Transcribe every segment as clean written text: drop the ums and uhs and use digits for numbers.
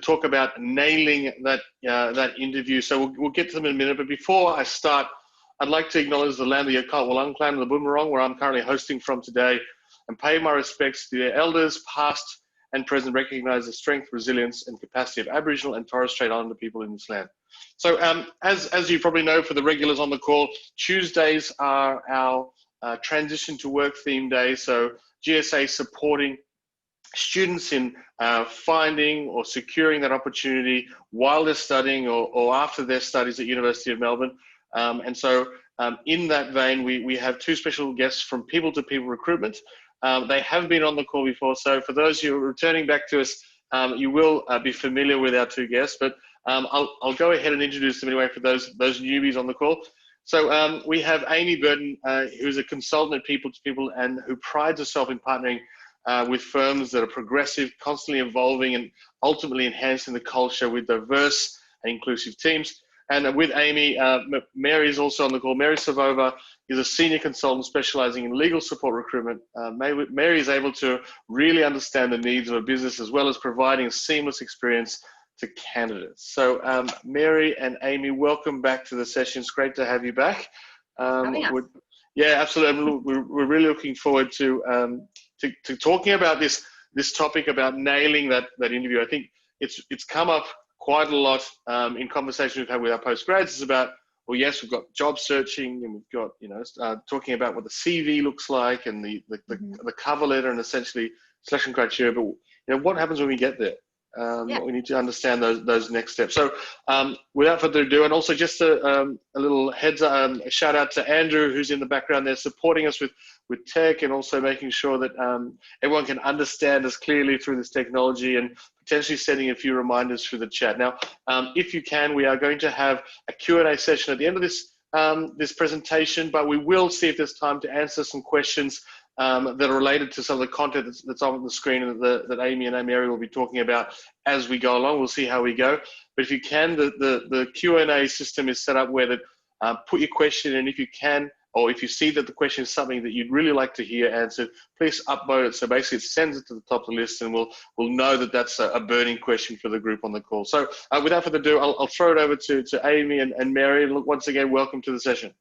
talk about nailing that interview. So we'll get to them in a minute. But before I start, I'd like to acknowledge the land of the Yalkal Wallang clan of the Boomerang, where I'm currently hosting from today, and pay my respects to their elders, past and present, recognize the strength, resilience, and capacity of Aboriginal and Torres Strait Islander people in this land. So as you probably know, for the regulars on the call, Tuesdays are our transition to work theme days. So GSA supporting students in finding or securing that opportunity while they're studying or after their studies at University of Melbourne. And so in that vein, we have two special guests from People to People Recruitment. They have been on the call before, so for those who are returning back to us, you will be familiar with our two guests, but I'll go ahead and introduce them anyway for those newbies on the call. So we have Aimee Burton, who's a consultant at People to People and who prides herself in partnering with firms that are progressive, constantly evolving, and ultimately enhancing the culture with diverse and inclusive teams. And with Aimee, Mary is also on the call. Mary Savova is a senior consultant specializing in legal support recruitment. Mary is able to really understand the needs of a business as well as providing a seamless experience to candidates. So Mary and Aimee, welcome back to the session. It's great to have you back. Yeah, absolutely. We're really looking forward to talking about this topic about nailing that interview. I think it's come up quite a lot in conversation we've had with our postgrads. It's about, well, yes, we've got job searching and we've got, talking about what the CV looks like and the cover letter and essentially selection criteria. But what happens when we get there? We need to understand those next steps. So without further ado, and also just a little a shout out to Andrew, who's in the background there supporting us with tech and also making sure that everyone can understand us clearly through this technology and potentially sending a few reminders through the chat. Now, if you can, we are going to have a Q&A session at the end of this presentation, but we will see if there's time to answer some questions that are related to some of the content that's on the screen and that Aimee and Mary will be talking about as we go along. We'll see how we go. But if you can, the Q&A system is set up where that put your question in. If you can, or if you see that the question is something that you'd really like to hear answered, please upvote it. So basically it sends it to the top of the list and we'll know that that's a burning question for the group on the call. So without further ado, I'll throw it over to Aimee and Mary. Once again, welcome to the session.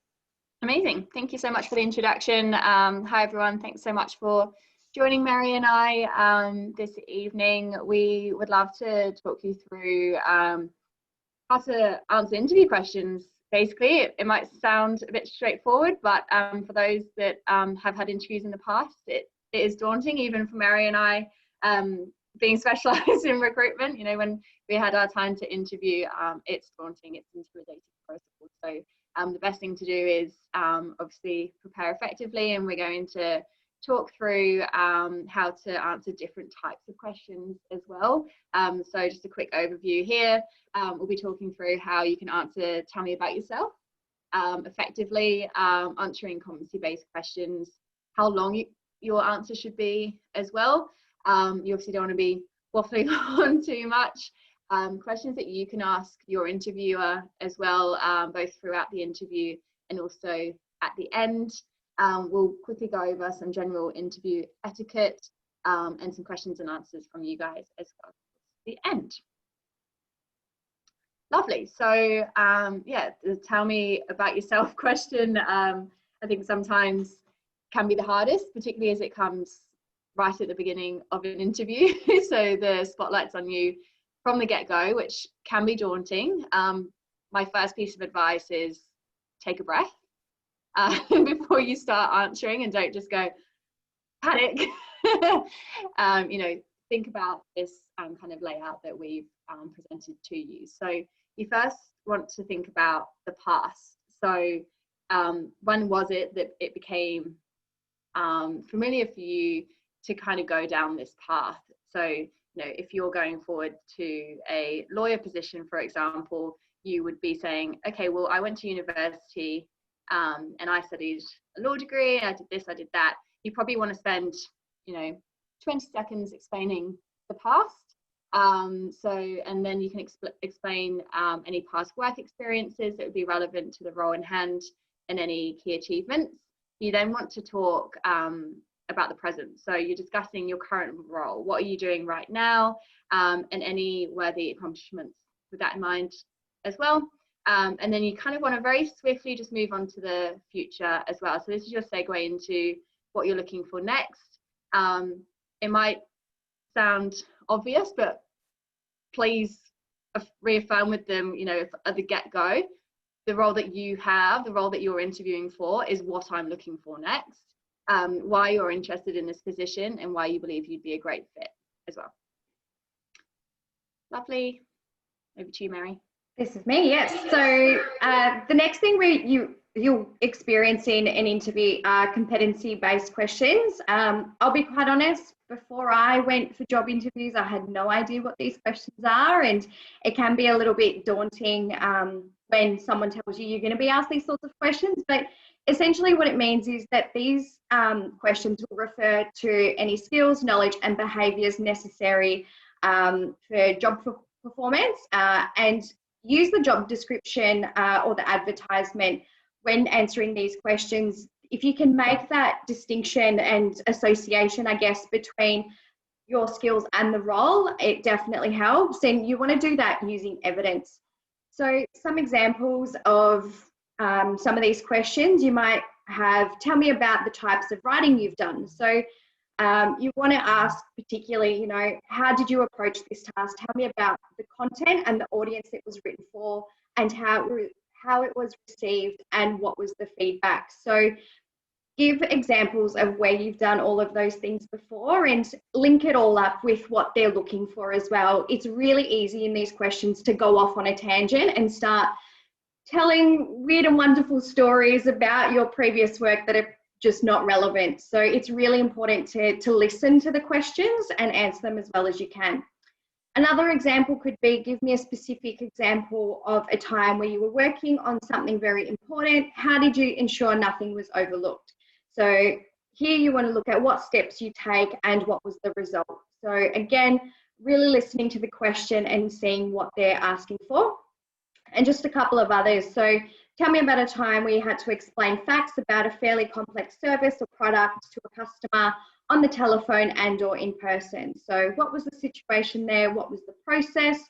Amazing. Thank you so much for the introduction. Hi, everyone. Thanks so much for joining Mary and I this evening. We would love to talk you through how to answer interview questions. Basically, it might sound a bit straightforward, but for those that have had interviews in the past, it is daunting, even for Mary and I, being specialised in recruitment. When we had our time to interview, it's daunting, it's intimidating for us all. So the best thing to do is obviously prepare effectively, and we're going to talk through how to answer different types of questions as well. So just a quick overview here. We'll be talking through how you can answer "Tell me about yourself" effectively, answering competency-based questions, how long your answer should be as well. You obviously don't want to be waffling on too much. Questions that you can ask your interviewer as well, both throughout the interview and also at the end. We'll quickly go over some general interview etiquette and some questions and answers from you guys as well at the end. Lovely. So yeah, the tell me about yourself question, I think sometimes can be the hardest, particularly as it comes right at the beginning of an interview. So the spotlight's on you from the get-go, which can be daunting. My first piece of advice is take a breath before you start answering, and don't just go panic. Think about this kind of layout that we've presented to you. So you first want to think about the past. So when was it that it became familiar for you to kind of go down this path? So if you're going forward to a lawyer position, for example, you would be saying, okay, well, I went to university and I studied a law degree, and I did this, I did that. You probably want to spend, 20 seconds explaining the past. And then you can explain any past work experiences that would be relevant to the role in hand and any key achievements. You then want to talk about the present. So you're discussing your current role. What are you doing right now? And any worthy accomplishments with that in mind as well. And then you kind of want to very swiftly just move on to the future as well. So this is your segue into what you're looking for next. It might sound obvious, but please reaffirm with them, you know, at the get-go, the role that you have, the role that you're interviewing for is what I'm looking for next, why you're interested in this position and why you believe you'd be a great fit as well. Lovely. Over to you, Mary. This is me, yes. So the next thing you'll experience in an interview are competency-based questions. I'll be quite honest, before I went for job interviews, I had no idea what these questions are, and it can be a little bit daunting when someone tells you you're going to be asked these sorts of questions. But essentially what it means is that these questions will refer to any skills, knowledge and behaviours necessary for job performance, and use the job description or the advertisement when answering these questions. If you can make that distinction and association, I guess, between your skills and the role, it definitely helps. And you want to do that using evidence. So some examples of some of these questions, you might have, tell me about the types of writing you've done. So you want to ask particularly, you know, how did you approach this task? Tell me about the content and the audience it was written for, and how it was received and what was the feedback. So give examples of where you've done all of those things before and link it all up with what they're looking for as well. It's really easy in these questions to go off on a tangent and start telling weird and wonderful stories about your previous work that are just not relevant. So it's really important to listen to the questions and answer them as well as you can. Another example could be, give me a specific example of a time where you were working on something very important. How did you ensure nothing was overlooked? So here you want to look at what steps you take and what was the result. So again, really listening to the question and seeing what they're asking for. And just a couple of others. So tell me about a time where you had to explain facts about a fairly complex service or product to a customer on the telephone and or in person. So what was the situation there? What was the process?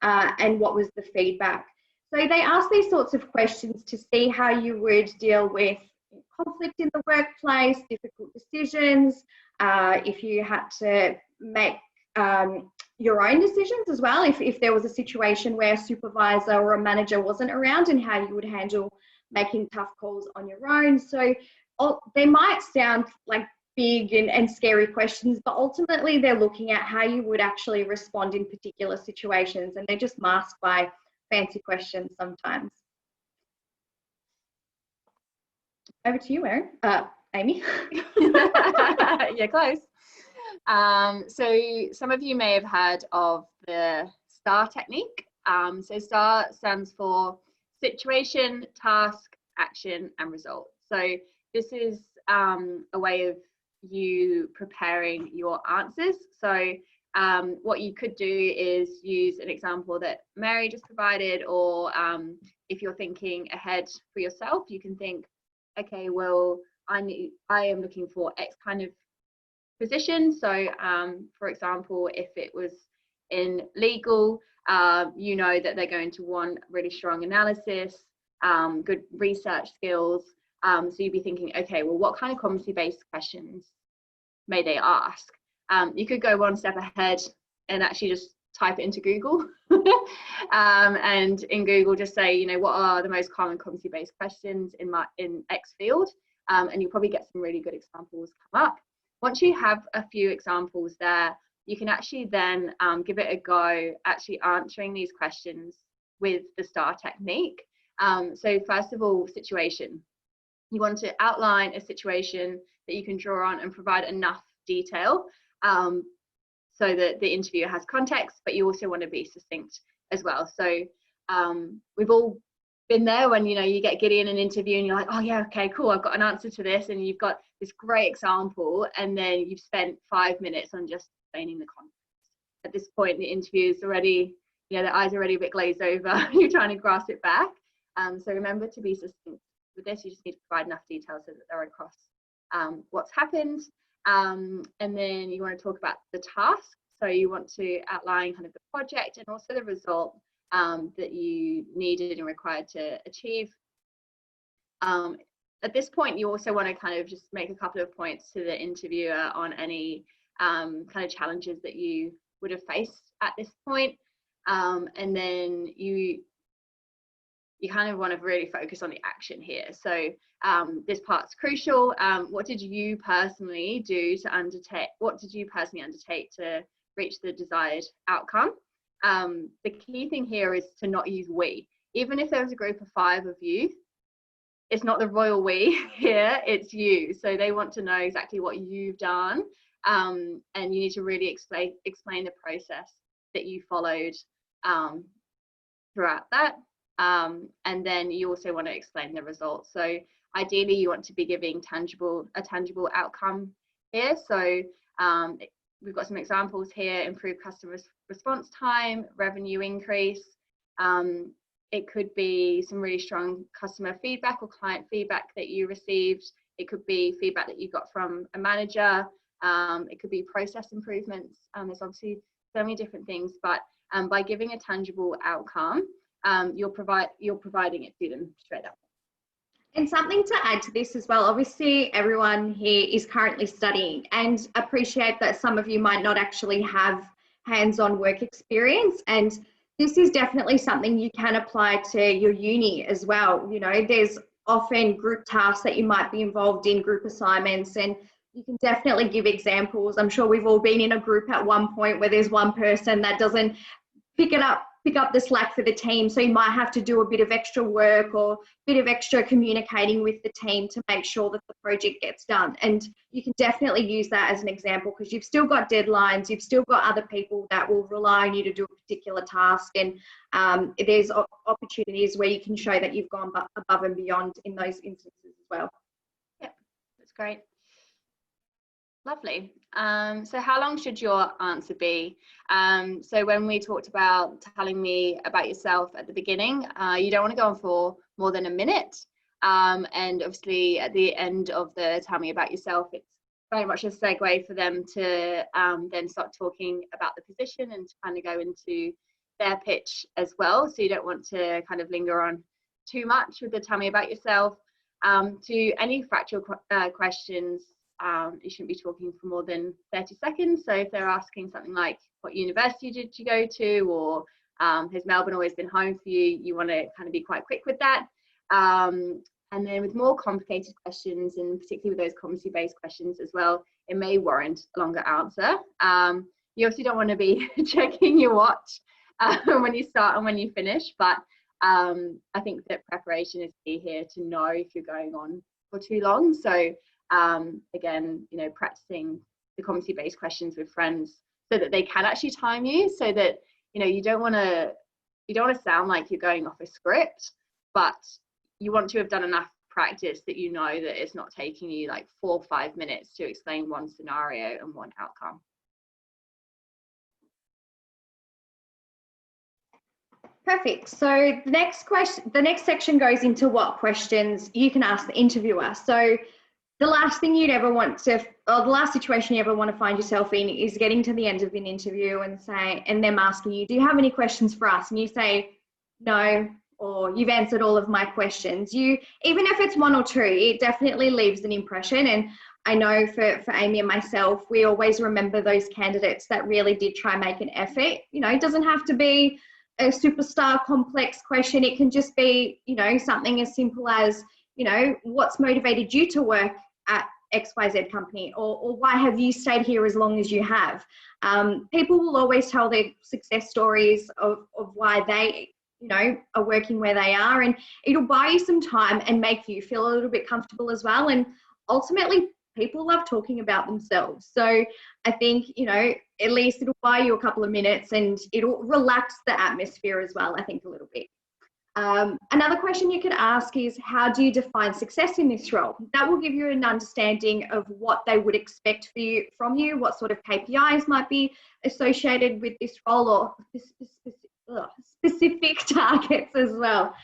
And what was the feedback? So they ask these sorts of questions to see how you would deal with conflict in the workplace, difficult decisions, if you had to make your own decisions as well, if there was a situation where a supervisor or a manager wasn't around, and how you would handle making tough calls on your own. So they might sound like big and scary questions, but ultimately they're looking at how you would actually respond in particular situations, and they're just masked by fancy questions sometimes. Over to you, Aimee. Yeah, close. So some of you may have heard of the STAR technique. So STAR stands for situation, task, action, and result. So this is a way of you preparing your answers. So what you could do is use an example that Mary just provided, or if you're thinking ahead for yourself, you can think, okay, well, I am looking for X kind of position. So for example, if it was in legal, you know that they're going to want really strong analysis, good research skills. So you'd be thinking, okay, well, what kind of competency-based questions may they ask? You could go one step ahead and actually just type it into Google and in Google just say, you know, what are the most common competency-based questions in X field, and you'll probably get some really good examples come up. Once you have a few examples there, you can actually then give it a go actually answering these questions with the STAR technique. So first of all, situation. You want to outline a situation that you can draw on and provide enough detail so that the interviewer has context, but you also want to be succinct as well. So we've all been there when, you know, you get giddy in an interview and you're like, oh yeah, okay, cool, I've got an answer to this, and you've got this great example, and then you've spent 5 minutes on just explaining the context. At this point, the interview's already, you know, their eyes are already a bit glazed over. You're trying to grasp it back. So remember to be succinct with this. You just need to provide enough detail so that they're across what's happened. And then you want to talk about the task. So you want to outline kind of the project and also the result that you needed and required to achieve. At this point, you also want to kind of just make a couple of points to the interviewer on any kind of challenges that you would have faced at this point. And then you kind of want to really focus on the action here. So this part's crucial. What did you personally do to undertake? What did you personally undertake to reach the desired outcome? The key thing here is to not use we. Even if there was a group of 5 of you, it's not the royal we here, it's you. So they want to know exactly what you've done, and you need to really explain the process that you followed throughout that. And then you also want to explain the results. So ideally you want to be giving a tangible outcome here. So we've got some examples here: improved customer response time, revenue increase. It could be some really strong customer feedback or client feedback that you received. It could be feedback that you got from a manager. It could be process improvements. There's obviously so many different things, but by giving a tangible outcome, you're providing it to them straight up. And something to add to this as well, obviously everyone here is currently studying, and appreciate that some of you might not actually have hands-on work experience, and this is definitely something you can apply to your uni as well. You know, there's often group tasks that you might be involved in, group assignments, and you can definitely give examples. I'm sure we've all been in a group at one point where there's one person that doesn't pick up the slack for the team, so you might have to do a bit of extra work or a bit of extra communicating with the team to make sure that the project gets done. And you can definitely use that as an example, because you've still got deadlines, you've still got other people that will rely on you to do a particular task, and there's opportunities where you can show that you've gone above and beyond in those instances as well. Yep, that's great. Lovely. So how long should your answer be? So when we talked about telling me about yourself at the beginning, you don't want to go on for more than a minute. And obviously at the end of the tell me about yourself, it's very much a segue for them to then start talking about the position and to kind of go into their pitch as well. So you don't want to kind of linger on too much with the tell me about yourself. To any factual questions, you shouldn't be talking for more than 30 seconds. So if they're asking something like, what university did you go to, or has Melbourne always been home for you, you want to kind of be quite quick with that. And then with more complicated questions, and particularly with those competency-based questions as well, it may warrant a longer answer. You obviously don't want to be checking your watch when you start and when you finish, but I think that preparation is key here to know if you're going on for too long. So again, you know, practicing the competency-based questions with friends so that they can actually time you, so that, you know, you don't want to sound like you're going off a script, but you want to have done enough practice that you know that it's not taking you like 4 or 5 minutes to explain one scenario and one outcome. Perfect. So the next section goes into what questions you can ask the interviewer. So the last thing you'd ever want to, or the last situation you ever want to find yourself in, is getting to the end of an interview and them asking you, do you have any questions for us? And you say, no, or you've answered all of my questions. Even if it's 1 or 2, it definitely leaves an impression. And I know for Aimee and myself, we always remember those candidates that really did try and make an effort. You know, it doesn't have to be a superstar complex question. It can just be, you know, something as simple as, you know, what's motivated you to work at XYZ company, or why have you stayed here as long as you have? People will always tell their success stories of why they, you know, are working where they are, and it'll buy you some time and make you feel a little bit comfortable as well. And ultimately, people love talking about themselves. So I think, you know, at least it'll buy you a couple of minutes and it'll relax the atmosphere as well, I think, a little bit. Another question you could ask is, how do you define success in this role? That will give you an understanding of what they would expect from you, what sort of KPIs might be associated with this role, or specific targets as well.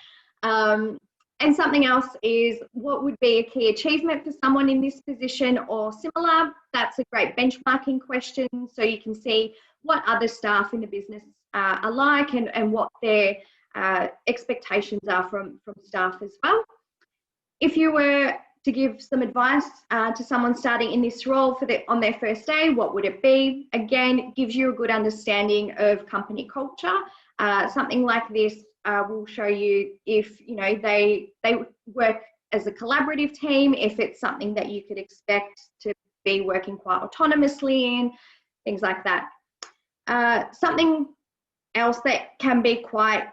And And something else is, what would be a key achievement for someone in this position or similar? That's a great benchmarking question, so you can see what other staff in the business are like, and what their expectations are from staff as well. If you were to give some advice to someone starting in this role on their first day, what would it be? Again, it gives you a good understanding of company culture. Something like this will show you if they work as a collaborative team, if it's something that you could expect to be working quite autonomously in, things like that. Something else that can be quite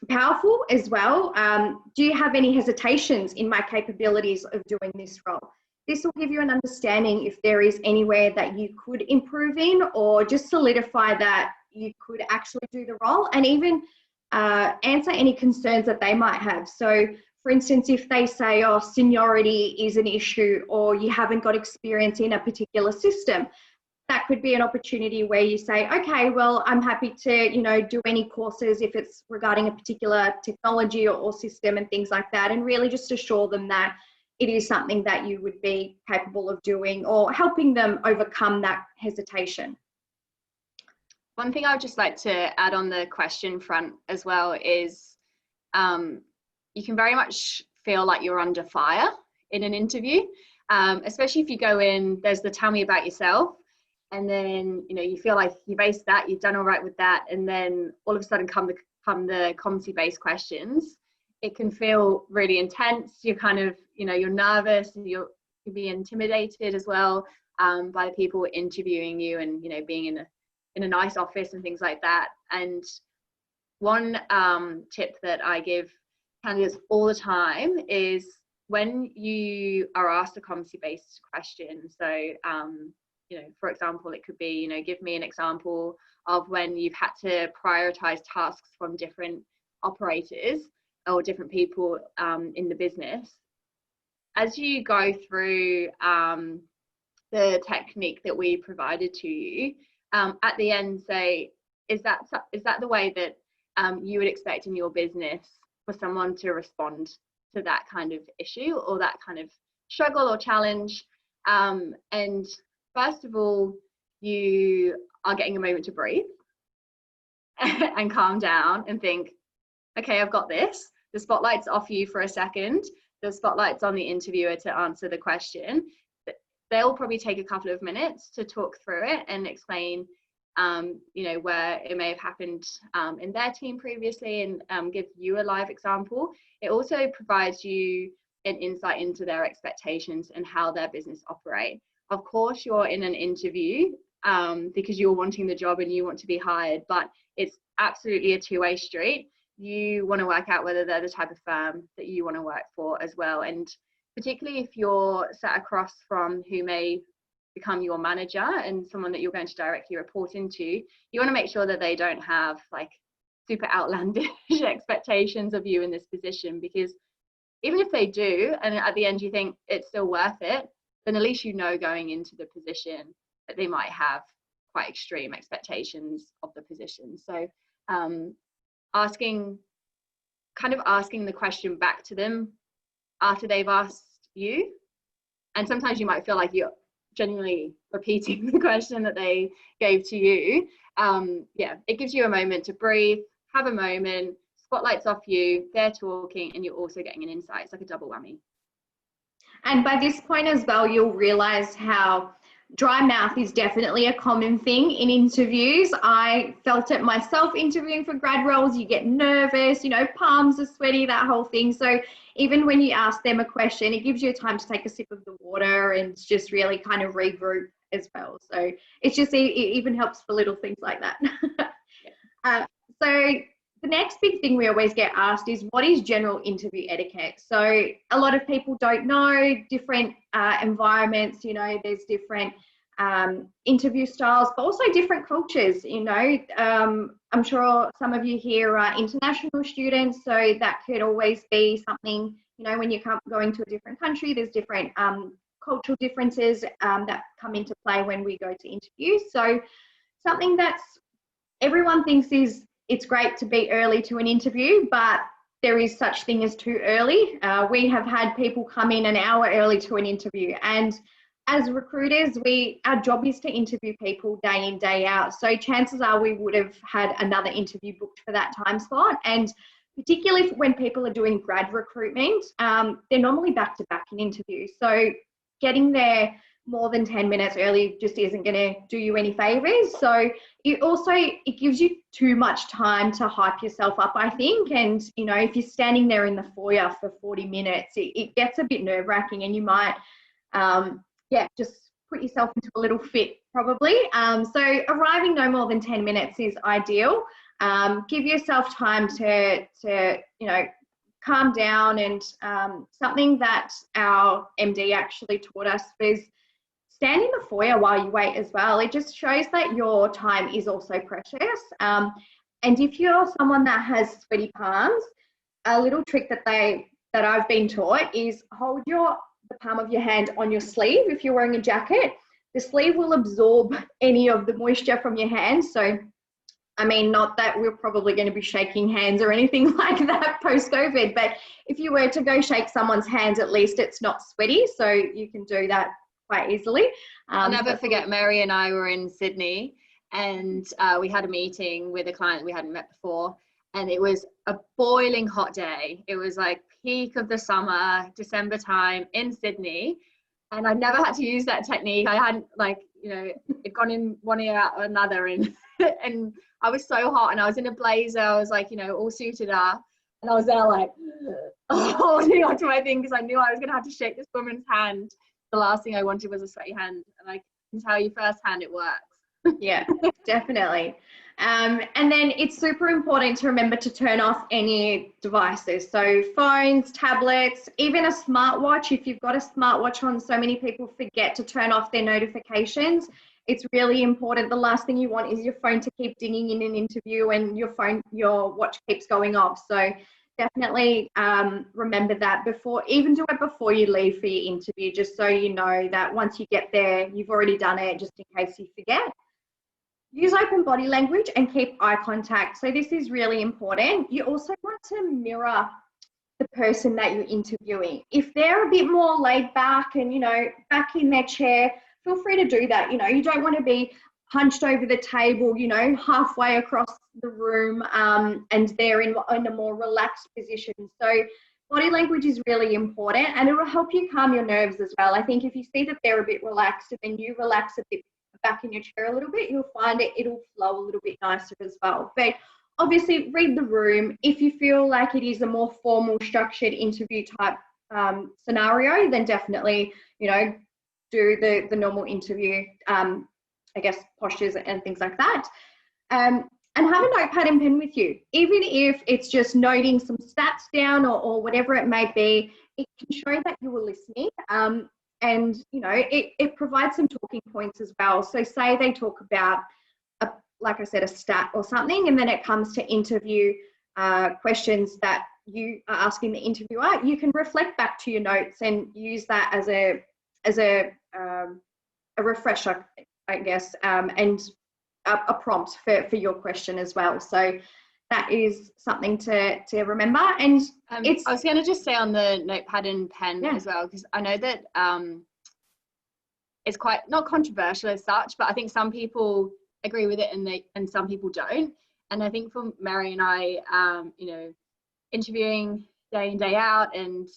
powerful as well. Do you have any hesitations in my capabilities of doing this role? This will give you an understanding if there is anywhere that you could improve in, or just solidify that you could actually do the role, and even answer any concerns that they might have. So for instance, if they say, oh, seniority is an issue, or you haven't got experience in a particular system, that could be an opportunity where you say, okay, well, I'm happy to, do any courses if it's regarding a particular technology or system and things like that, and really just assure them that it is something that you would be capable of doing, or helping them overcome that hesitation. One thing I would just like to add on the question front as well is you can very much feel like you're under fire in an interview, especially if you go in, there's the tell me about yourself, and then you feel like you've aced that, you've done all right with that, and then all of a sudden come the competency-based questions. It can feel really intense. You're kind of you're nervous, and you can be intimidated as well by the people interviewing you, and being in a nice office and things like that. And one tip that I give candidates all the time is, when you are asked a competency-based question, so for example, it could be, give me an example of when you've had to prioritize tasks from different operators or different people in the business. As you go through the technique that we provided to you, at the end say, is that the way that you would expect in your business for someone to respond to that kind of issue or that kind of struggle or challenge? And first of all, you are getting a moment to breathe and calm down and think, okay, I've got this. The spotlight's off you for a second. The spotlight's on the interviewer to answer the question. They'll probably take a couple of minutes to talk through it and explain, where it may have happened in their team previously, and give you a live example. It also provides you an insight into their expectations and how their business operate. Of course, you're in an interview because you're wanting the job and you want to be hired, but it's absolutely a two-way street. You want to work out whether they're the type of firm that you want to work for as well. And particularly if you're sat across from who may become your manager and someone that you're going to directly report into, you want to make sure that they don't have like super outlandish expectations of you in this position, because even if they do, and at the end you think it's still worth it, then at least going into the position that they might have quite extreme expectations of the position. So asking the question back to them after they've asked you, and sometimes you might feel like you're genuinely repeating the question that they gave to you. It gives you a moment to breathe, have a moment, spotlight's off you, they're talking, and you're also getting an insight. It's like a double whammy. And by this point as well, you'll realize how dry mouth is definitely a common thing in interviews. I felt it myself interviewing for grad roles. You get nervous, palms are sweaty, that whole thing. So even when you ask them a question, it gives you time to take a sip of the water and just really kind of regroup as well. So it's just, it even helps for little things like that. So the next big thing we always get asked is, what is general interview etiquette? So a lot of people don't know different environments, there's different interview styles, but also different cultures, I'm sure some of you here are international students, so that could always be something, when you're going to a different country, there's different cultural differences that come into play when we go to interviews. So something that's everyone thinks is, it's great to be early to an interview, but there is such thing as too early. We have had people come in an hour early to an interview, and as recruiters, our job is to interview people day in, day out. So chances are we would have had another interview booked for that time slot. And particularly when people are doing grad recruitment, they're normally back-to-back in interviews. So getting there more than 10 minutes early just isn't going to do you any favors. So it gives you too much time to hype yourself up, I think. And, you know, if you're standing there in the foyer for 40 minutes, it gets a bit nerve-wracking, and you might, just put yourself into a little fit probably. So arriving no more than 10 minutes is ideal. Give yourself time to you know, calm down. And something that our MD actually taught us was stand in the foyer while you wait as well. It just shows that your time is also precious. And if you're someone that has sweaty palms, a little trick that I've been taught is hold the palm of your hand on your sleeve. If you're wearing a jacket, the sleeve will absorb any of the moisture from your hand. So, I mean, not that we're probably going to be shaking hands or anything like that post-COVID, but if you were to go shake someone's hands, at least it's not sweaty. So you can do that quite easily. I'll never forget, Mary and I were in Sydney, and we had a meeting with a client we hadn't met before, and it was a boiling hot day. It was like peak of the summer, December time in Sydney, and I never had to use that technique. I hadn't, like, you know, it gone in one ear out another, and and I was so hot, and I was in a blazer. I was like, you know, all suited up, and I was there like holding onto my thing because I knew I was going to have to shake this woman's hand. The last thing I wanted was a sweaty hand, and I can tell you firsthand it works. Yeah, definitely. And then it's super important to remember to turn off any devices. So phones, tablets, even a smartwatch. If you've got a smartwatch on, so many people forget to turn off their notifications. It's really important. The last thing you want is your phone to keep dinging in an interview and your watch keeps going off. So definitely remember that do it before you leave for your interview, just so you know that once you get there, you've already done it, just in case you forget. Use open body language and keep eye contact. So this is really important. You also want to mirror the person that you're interviewing. If they're a bit more laid back and, you know, back in their chair, feel free to do that. You know, you don't want to be hunched over the table, you know, halfway across the room, and they're in a more relaxed position. So body language is really important, and it will help you calm your nerves as well. I think if you see that they're a bit relaxed and then you relax a bit back in your chair a little bit, you'll find it'll flow a little bit nicer as well. But obviously read the room. If you feel like it is a more formal, structured interview type scenario, then definitely, you know, do the normal interview, I guess, postures and things like that. And have a notepad and pen with you. Even if it's just noting some stats down or whatever it may be, it can show that you were listening. And, you know, it provides some talking points as well. So say they talk about, like I said, a stat or something, and then it comes to interview questions that you are asking the interviewer, you can reflect back to your notes and use that as a refresher, I guess, and a prompt for your question as well. So that is something to remember. And I was going to just say on the notepad and pen as well, because I know that it's quite not controversial as such, but I think some people agree with it and some people don't. And I think for Mary and I, you know, interviewing day in, day out, and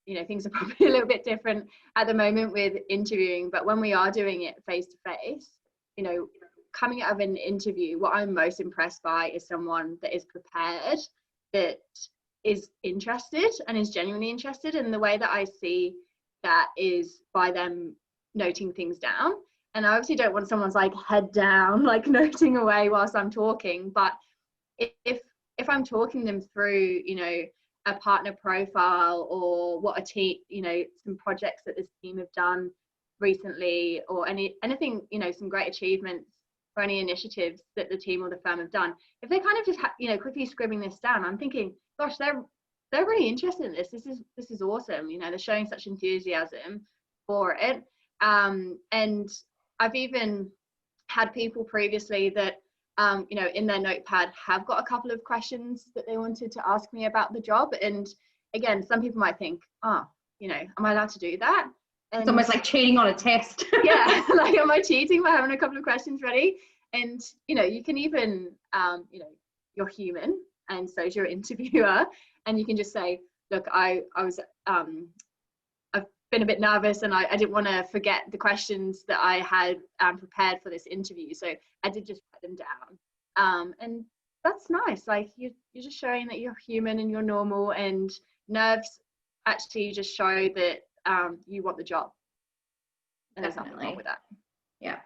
you know, things are probably a little bit different at the moment with interviewing, but when we are doing it face to face, you know, coming out of an interview, what I'm most impressed by is someone that is prepared, that is interested and is genuinely interested. And the way that I see that is by them noting things down. And I obviously don't want someone's like head down, like noting away whilst I'm talking, but if I'm talking them through, you know, a partner profile or what a team, you know, some projects that this team have done recently, or anything, you know, some great achievements or any initiatives that the team or the firm have done, if they kind of just you know, quickly scribbling this down, I'm thinking, gosh, they're really interested in this. This is awesome. You know, they're showing such enthusiasm for it. And I've even had people previously that you know, in their notepad have got a couple of questions that they wanted to ask me about the job. And again, some people might think, oh, you know, am I allowed to do that? And it's almost like cheating on a test. Yeah, like, am I cheating by having a couple of questions ready? And, you know, you can even, you know, you're human, and so is your interviewer, and you can just say, look, I've been a bit nervous, and I didn't want to forget the questions that I had prepared for this interview, so I did just write them down. And that's nice. Like, you're just showing that you're human and you're normal, and nerves actually just show that you want the job, and there's nothing wrong with that. Yeah.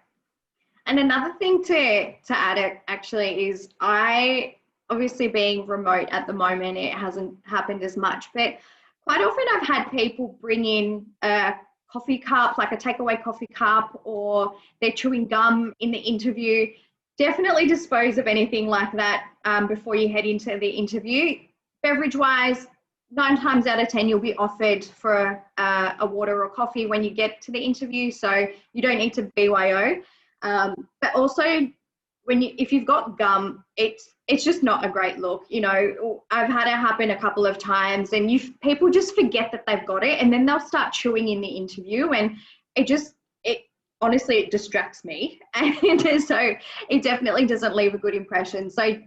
And another thing to add actually is, I obviously being remote at the moment, it hasn't happened as much, but quite often I've had people bring in a coffee cup, like a takeaway coffee cup, or they're chewing gum in the interview. Definitely dispose of anything like that before you head into the interview. Beverage wise, 9 times out of 10 you'll be offered for a water or coffee when you get to the interview, so you don't need to BYO. But also, if you've got gum, it's just not a great look. You know, I've had it happen a couple of times, and people just forget that they've got it, and then they'll start chewing in the interview, and honestly, it distracts me, and so it definitely doesn't leave a good impression. So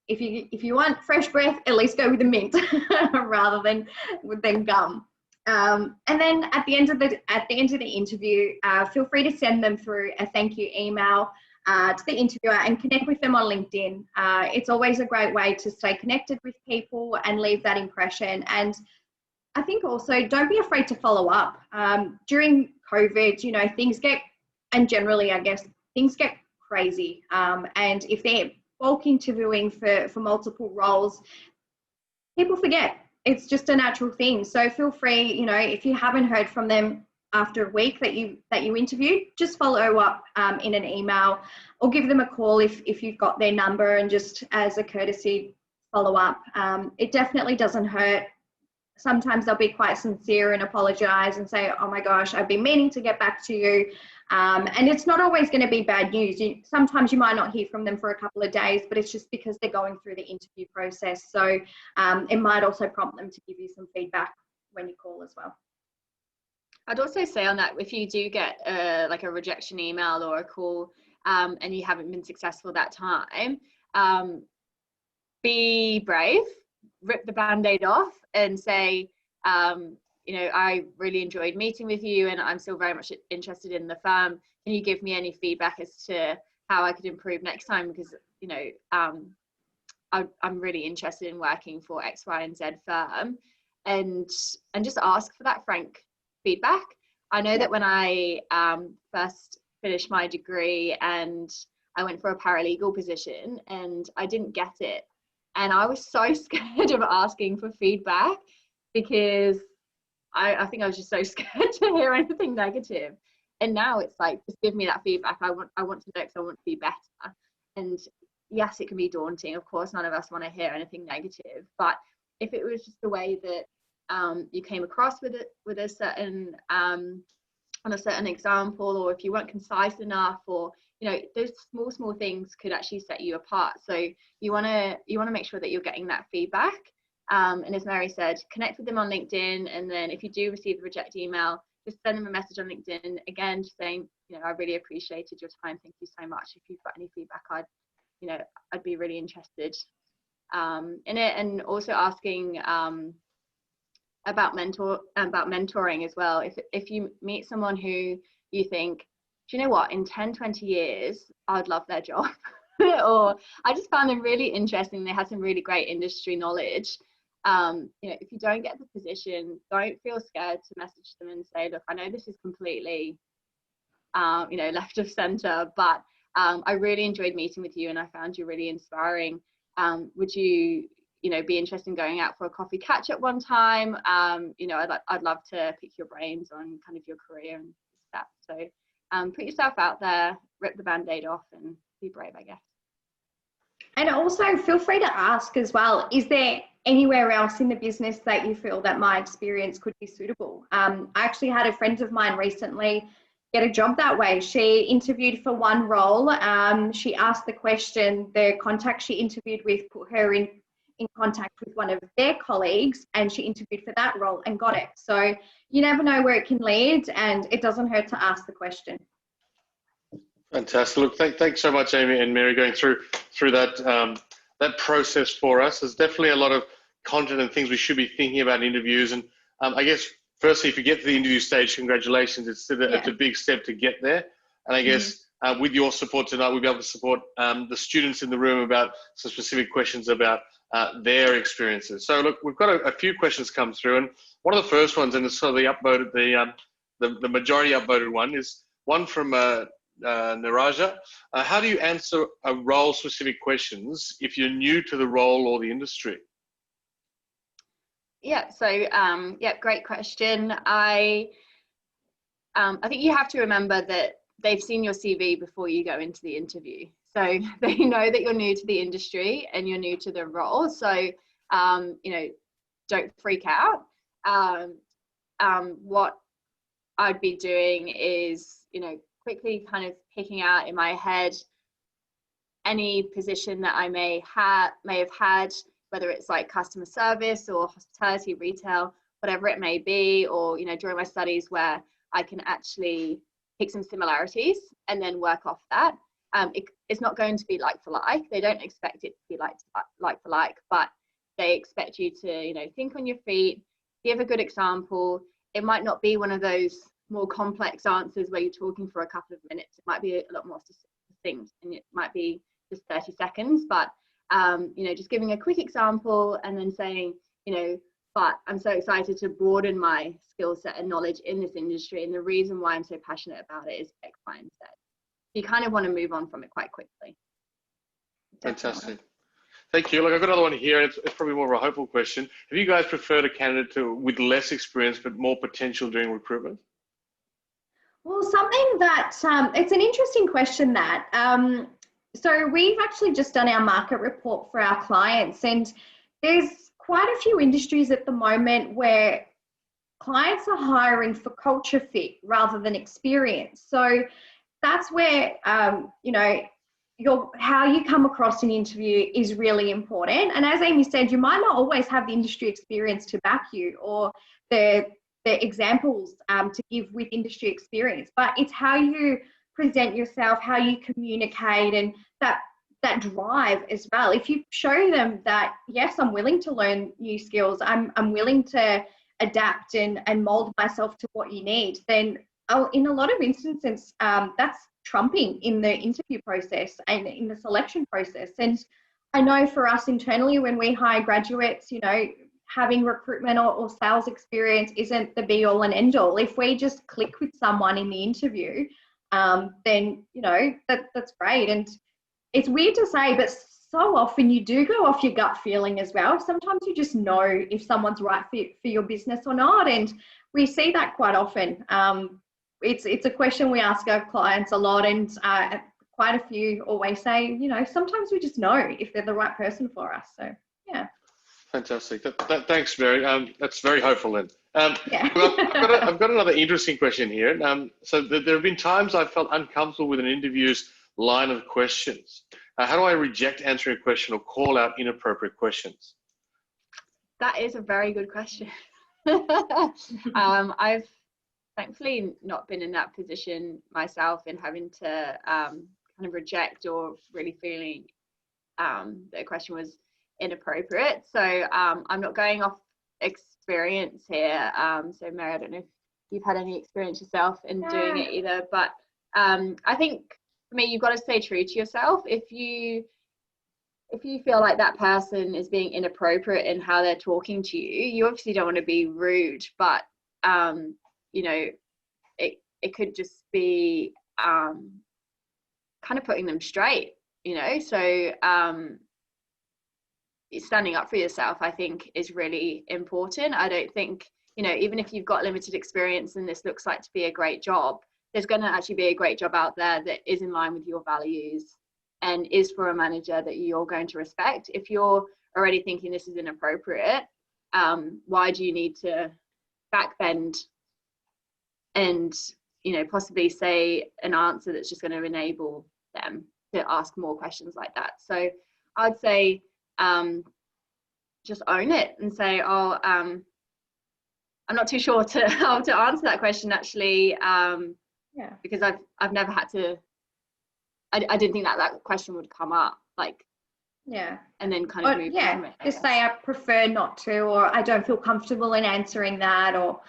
if you want fresh breath, at least go with the mint rather than gum. And then at the end of the interview, feel free to send them through a thank you email to the interviewer, and connect with them on LinkedIn. It's always a great way to stay connected with people and leave that impression. And I think also, don't be afraid to follow up. During COVID, you know, and generally, I guess, things get crazy. And if they're bulk interviewing for multiple roles, people forget. It's just a natural thing. So feel free, you know, if you haven't heard from them after a week that you interviewed, just follow up in an email, or give them a call if you've got their number, and just as a courtesy follow up. It definitely doesn't hurt. Sometimes they'll be quite sincere and apologize and say, oh my gosh, I've been meaning to get back to you. And it's not always going to be bad news. Sometimes you might not hear from them for a couple of days, but it's just because they're going through the interview process. So it might also prompt them to give you some feedback when you call as well. I'd also say on that, if you do get like a rejection email or a call and you haven't been successful that time, be brave, rip the band-aid off and say, you know, I really enjoyed meeting with you, and I'm still very much interested in the firm. Can you give me any feedback as to how I could improve next time? Because, you know, I'm really interested in working for X, Y, and Z firm, and just ask for that frank feedback. I know that when I first finished my degree and I went for a paralegal position and I didn't get it, and I was so scared of asking for feedback, because I think I was just so scared to hear anything negative. And now it's like, just give me that feedback. I want to know, because I want to be better. And yes, it can be daunting. Of course, none of us want to hear anything negative. But if it was just the way that you came across with a certain on a certain example, or if you weren't concise enough, or, you know, those small things could actually set you apart. So you want to make sure that you're getting that feedback. And as Mary said, connect with them on LinkedIn, and then if you do receive a reject email, just send them a message on LinkedIn, again, just saying, you know, I really appreciated your time, thank you so much. If you've got any feedback, I'd be really interested in it. And also asking about mentoring as well. If you meet someone who you think, do you know what, in 10-20 years I'd love their job, or I just found them really interesting, they had some really great industry knowledge, you know, if you don't get the position, don't feel scared to message them and say, look, I know this is completely you know, left of center, but I really enjoyed meeting with you and I found you really inspiring. Would you know, be interested in going out for a coffee catch up one time? You know, I'd love to pick your brains on kind of your career and stuff. So put yourself out there, rip the band-aid off, and be brave, I guess. And also feel free to ask as well, is there anywhere else in the business that you feel that my experience could be suitable? I actually had a friend of mine recently, get a job that way. She interviewed for one role. She asked the question, the contact she interviewed with put her in contact with one of their colleagues, and she interviewed for that role and got it. So you never know where it can lead, and it doesn't hurt to ask the question. Fantastic. Look, thanks so much, Aimee and Mary, going through that that process for us. There's definitely a lot of content and things we should be thinking about in interviews. And I guess, firstly, if you get to the interview stage, congratulations. It's a big step to get there. And I guess with your support tonight, we'll be able to support the students in the room about some specific questions about their experiences. So look, we've got a few questions come through, and one of the first ones, and it's sort of the majority upvoted one, is one from Naraja. How do you answer a role-specific questions if you're new to the role or the industry? Yeah, so great question. I think you have to remember that they've seen your CV before you go into the interview. So they know that you're new to the industry and you're new to the role. So, you know, don't freak out. What I'd be doing is, you know, quickly kind of picking out in my head any position that I may have had, whether it's like customer service or hospitality, retail, whatever it may be, or, you know, during my studies where I can actually pick some similarities and then work off that. It's not going to be like for like. They don't expect it to be like for like, but they expect you to, you know, think on your feet, give a good example. It might not be one of those more complex answers where you're talking for a couple of minutes. It might be a lot more succinct, and it might be just 30 seconds, but you know, just giving a quick example and then saying, you know, but I'm so excited to broaden my skill set and knowledge in this industry, and the reason why I'm so passionate about it is X, Y, and Z. You kind of want to move on from it quite quickly. Fantastic. Thank you. Look, I've got another one here. It's probably more of a hopeful question. Have you guys preferred a candidate with less experience but more potential doing recruitment? Well, something that, it's an interesting question that, so we've actually just done our market report for our clients, and there's quite a few industries at the moment where clients are hiring for culture fit rather than experience. So that's where, you know, how you come across an interview is really important. And as Aimee said, you might not always have the industry experience to back you, or the examples to give with industry experience, but it's how you present yourself, how you communicate, and that drive as well. If you show them that, yes, I'm willing to learn new skills, I'm willing to adapt and mold myself to what you need, then in a lot of instances, that's trumping in the interview process and in the selection process. And I know for us internally, when we hire graduates, you know, having recruitment or sales experience isn't the be all and end all. If we just click with someone in the interview, then, you know, that's great. And it's weird to say, but so often you do go off your gut feeling as well. Sometimes you just know if someone's right for your business or not. And we see that quite often. It's a question we ask our clients a lot, and quite a few always say, you know, sometimes we just know if they're the right person for us. So, yeah. Fantastic. Thanks, Mary. That's very hopeful then. Yeah. I've got another interesting question here. So there have been times I've felt uncomfortable with an interview's line of questions. How do I reject answering a question or call out inappropriate questions? That is a very good question. I've thankfully not been in that position myself, in having to kind of reject or really feeling that a question was inappropriate. So I'm not going off experience here. So Mary, I don't know if you've had any experience yourself in doing it either, but I think for me, you've got to stay true to yourself. If you feel like that person is being inappropriate in how they're talking to you, you obviously don't want to be rude, but you know, it could just be kind of putting them straight, you know. So standing up for yourself, I think, is really important. I don't think, you know, even if you've got limited experience and this looks like to be a great job, there's going to actually be a great job out there that is in line with your values and is for a manager that you're going to respect. If you're already thinking this is inappropriate, why do you need to backbend and possibly say an answer that's just going to enable them to ask more questions like that. So I'd say just own it and say, oh, I'm not too sure how to answer that question actually, because I've never had to. I didn't think that question would come up, like. Yeah. And then kind of move from it. Just say I prefer not to, or I don't feel comfortable in answering that, or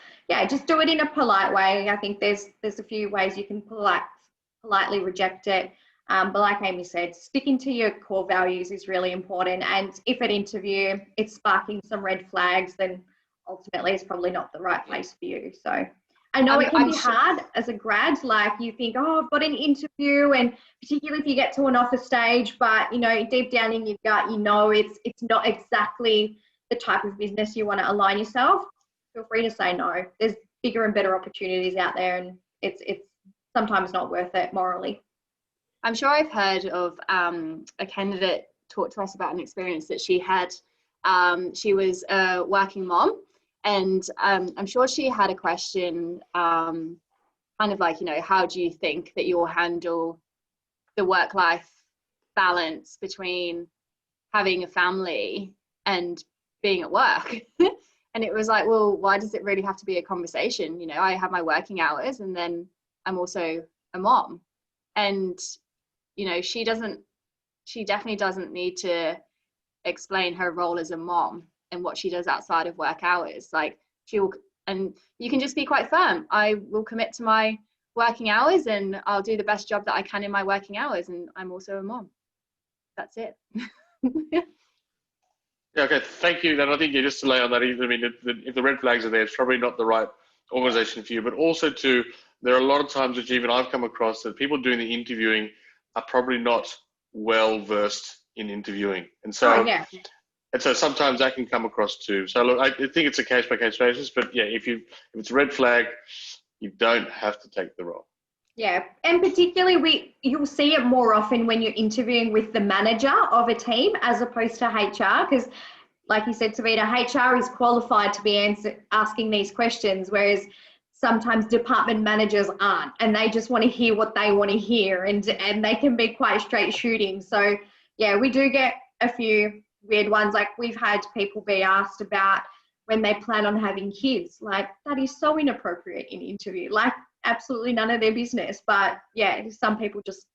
just do it in a polite way. I think there's a few ways you can politely reject it. But like Aimee said, sticking to your core values is really important. And if at interview it's sparking some red flags, then ultimately it's probably not the right place for you. So I know it can be hard as a grad, like you think, oh, I've got an interview, and particularly if you get to an offer stage, but deep down in your gut, it's not exactly the type of business you want to align yourself. Feel free to say no. There's bigger and better opportunities out there, and it's sometimes not worth it morally. I'm sure I've heard of a candidate talk to us about an experience that she had. She was a working mom. And I'm sure she had a question kind of like, how do you think that you'll handle the work-life balance between having a family and being at work? And it was like, well, why does it really have to be a conversation? I have my working hours, and then I'm also a mom. And, she definitely doesn't need to explain her role as a mom and what she does outside of work hours. Like and you can just be quite firm. I will commit to my working hours, and I'll do the best job that I can in my working hours, and I'm also a mom. That's it. Yeah, okay, thank you. And I think just to lay on that, I mean, if the red flags are there, it's probably not the right organization for you. But also there are a lot of times which even I've come across that people doing the interviewing are probably not well versed in interviewing, and so and so sometimes that can come across too. So look, I think it's a case by case basis, but if it's a red flag, you don't have to take the role. Yeah, and particularly you'll see it more often when you're interviewing with the manager of a team as opposed to HR, because like you said, Savita, HR is qualified to be asking these questions, whereas sometimes department managers aren't, and they just want to hear what they want to hear, and they can be quite straight shooting. So we do get a few weird ones. Like we've had people be asked about when they plan on having kids. Like that is so inappropriate in interview. Like absolutely none of their business. But some people just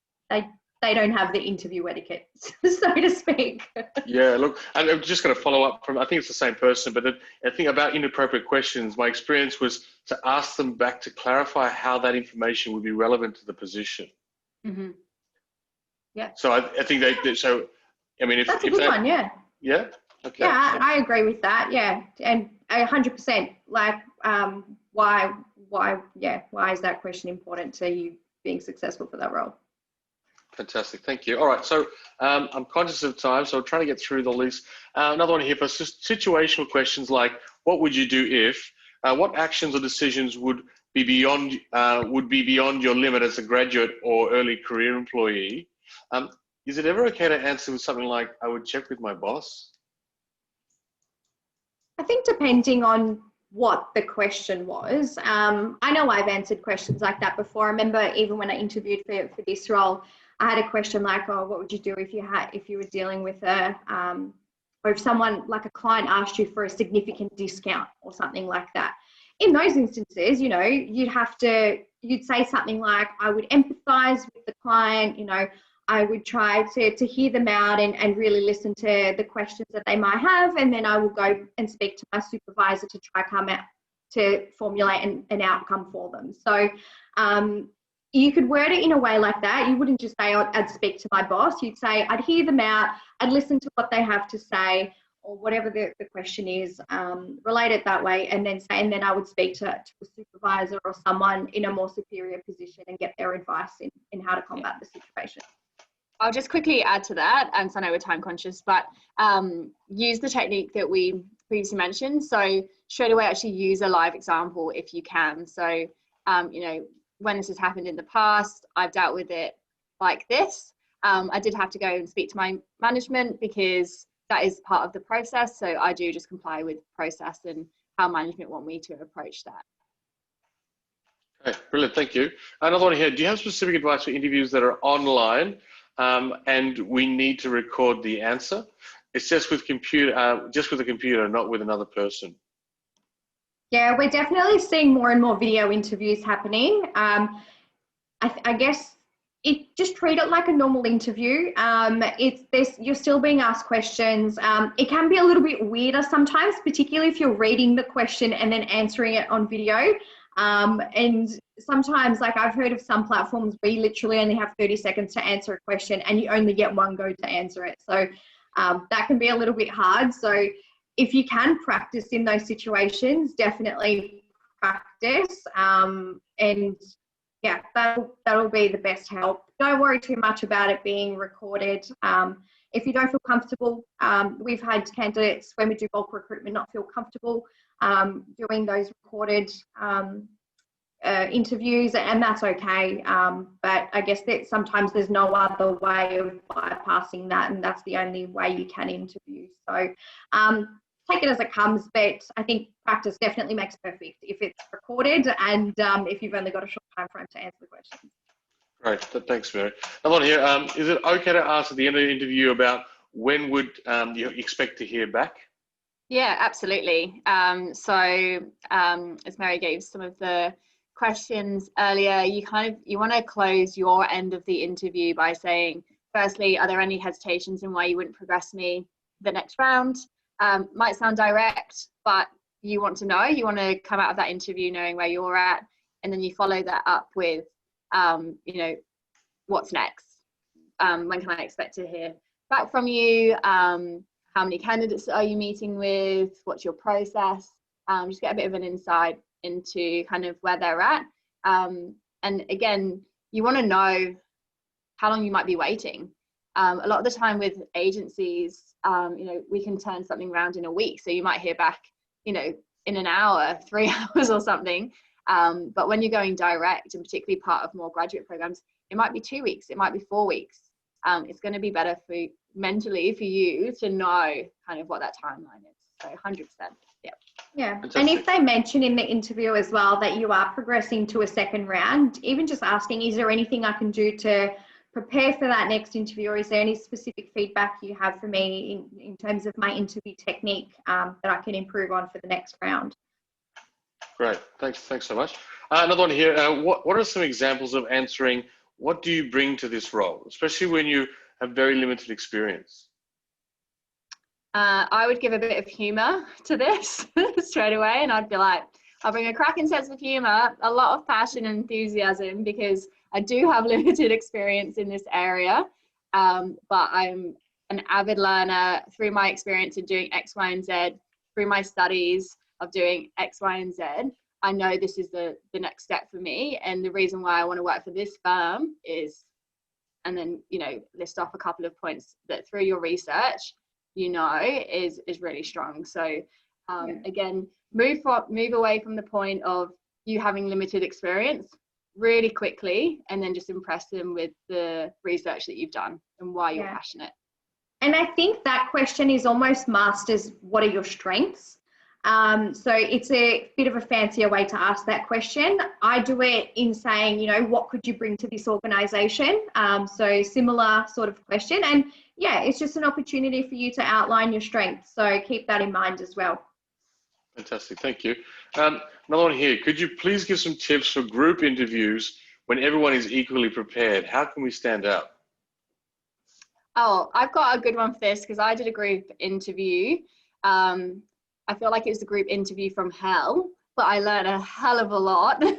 they don't have the interview etiquette, so to speak. Yeah, look, and I'm just going to follow up from, I think it's the same person, but I think about inappropriate questions, my experience was to ask them back to clarify how that information would be relevant to the position. Mm-hmm. Yeah. So I think so, I mean, that's a good one, yeah. Yeah? Okay. Yeah, I agree with that, and 100%, like, why is that question important to you being successful for that role? Fantastic, thank you. All right, so I'm conscious of time, so I'm trying to get through the list. Another one here for situational questions like, what would you do if? What actions or decisions would be beyond your limit as a graduate or early career employee? Is it ever okay to answer with something like, I would check with my boss? I think depending on what the question was. I know I've answered questions like that before. I remember even when I interviewed for this role, I had a question like, oh, what would you do if you were dealing with or if someone, like a client, asked you for a significant discount or something like that. In those instances, you'd say something like, I would empathize with the client, I would try to hear them out and really listen to the questions that they might have, and then I will go and speak to my supervisor to try come out to formulate an outcome for them. So you could word it in a way like that. You wouldn't just say, I'd speak to my boss. You'd say, I'd hear them out, I'd listen to what they have to say, or whatever the question is, relate it that way, and then I would speak to a supervisor or someone in a more superior position and get their advice in how to combat the situation. I'll just quickly add to that, so I know we're time conscious, but use the technique that we previously mentioned. So straight away, actually use a live example if you can. So, when this has happened in the past, I've dealt with it like this. I did have to go and speak to my management because that is part of the process. So I do just comply with process and how management want me to approach that. Okay, brilliant, thank you. Another one here, do you have specific advice for interviews that are online and we need to record the answer? It's just with a computer, not with another person. Yeah, we're definitely seeing more and more video interviews happening. I guess just treat it like a normal interview. You're still being asked questions. It can be a little bit weirder sometimes, particularly if you're reading the question and then answering it on video. And sometimes, like I've heard of some platforms where you literally only have 30 seconds to answer a question and you only get one go to answer it. So that can be a little bit hard. So if you can practice in those situations, definitely practice. And yeah, that'll be the best help. Don't worry too much about it being recorded. If you don't feel comfortable, we've had candidates when we do bulk recruitment not feel comfortable doing those recorded interviews, and that's okay. But I guess that sometimes there's no other way of bypassing that, and that's the only way you can interview. So take it as it comes, but I think practice definitely makes perfect if it's recorded and if you've only got a short time frame to answer the questions. Great, thanks, Mary. Another one here, is it okay to ask at the end of the interview about when would you expect to hear back? Yeah, absolutely. So as Mary gave some of the questions earlier, you want to close your end of the interview by saying, firstly, are there any hesitations in why you wouldn't progress me the next round? Might sound direct, but you want to know, you want to come out of that interview knowing where you're at, and then you follow that up with, you know, what's next? When can I expect to hear back from you? How many candidates are you meeting with? What's your process? Just get a bit of an insight into kind of where they're at. And again, you want to know how long you might be waiting. A lot of the time with agencies, you know, we can turn something around in a week. So you might hear back, you know, in an hour, 3 hours or something. But when you're going direct, and particularly part of more graduate programs, it might be 2 weeks, it might be 4 weeks. It's going to be better for mentally for you to know kind of what that timeline is. So 100%. Yeah. Yeah. And if they mention in the interview as well that you are progressing to a second round, even just asking, is there anything I can do to prepare for that next interview, or is there any specific feedback you have for me in terms of my interview technique that I can improve on for the next round? Great, thanks so much. Another one here, what are some examples of answering, what do you bring to this role, especially when you have very limited experience? I would give a bit of humour to this straight away, and I'd be like, I'll bring a cracking sense of humour, a lot of passion and enthusiasm, because I do have limited experience in this area, but I'm an avid learner through my experience of doing X, Y, and Z, through my studies of doing X, Y, and Z. I know this is the next step for me, and the reason why I want to work for this firm is, and then, you know, list off a couple of points that through your research, you know, is really strong. So again, move away from the point of you having limited experience really quickly, and then just impress them with the research that you've done and why you're passionate. And I think that question is almost masked as, what are your strengths? So it's a bit of a fancier way to ask that question. I do it in saying, you know, what could you bring to this organisation? So similar sort of question. And yeah, it's just an opportunity for you to outline your strengths. So keep that in mind as well. Fantastic, thank you. Another one here, could you please give some tips for group interviews when everyone is equally prepared? How can we stand out? Oh, I've got a good one for this, because I did a group interview. I feel like it was the group interview from hell, but I learned a hell of a lot. I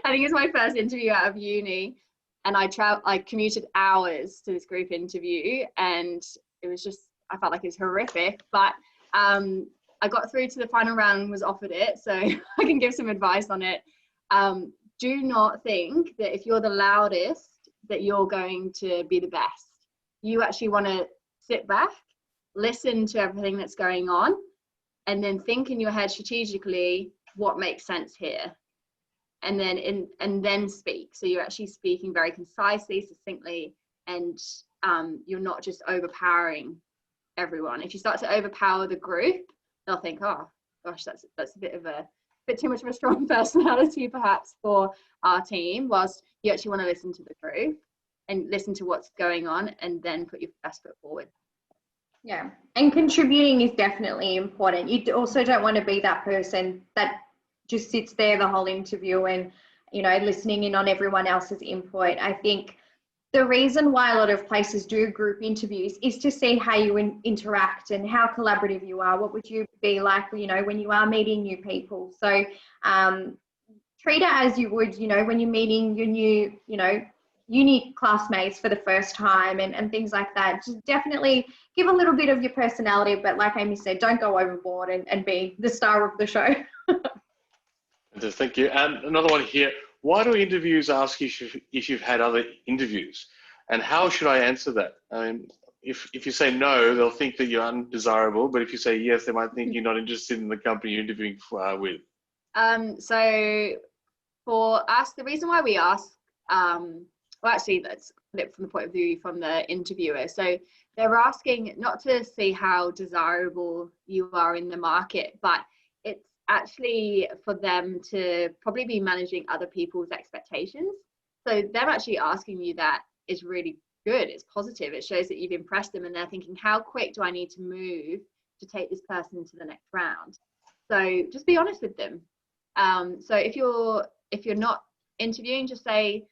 think it was my first interview out of uni, and I commuted hours to this group interview, and it was just, I felt like it was horrific, but I got through to the final round and was offered it, so I can give some advice on it. Do not think that if you're the loudest that you're going to be the best. You actually want to sit back, listen to everything that's going on, and then think in your head strategically what makes sense here, and then speak. So you're actually speaking very concisely, succinctly, and you're not just overpowering everyone. If you start to overpower the group, they'll think, oh gosh, that's a bit of a bit too much of a strong personality perhaps for our team, whilst you actually want to listen to the truth and listen to what's going on and then put your best foot forward. Yeah, and contributing is definitely important. You also don't want to be that person that just sits there the whole interview and, you know, listening in on everyone else's input. I think the reason why a lot of places do group interviews is to see how you interact and how collaborative you are. What would you be like, you know, when you are meeting new people? So treat it as you would, you know, when you're meeting your new, you know, uni classmates for the first time and things like that. Just definitely give a little bit of your personality, but like Aimee said, don't go overboard and be the star of the show. Thank you. And another one here. Why do interviews ask you if you've had other interviews? And how should I answer that? I mean, if you say no, they'll think that you're undesirable. But if you say yes, they might think you're not interested in the company you're interviewing with. So for us, the reason why we ask, well, actually, let's put it from the point of view from the interviewer. So they're asking not to see how desirable you are in the market, but it's actually for them to probably be managing other people's expectations. So them actually asking you that is really good. It's positive. It shows that you've impressed them and they're thinking, how quick do I need to move to take this person to the next round? So just be honest with them. So if you're not interviewing, just say,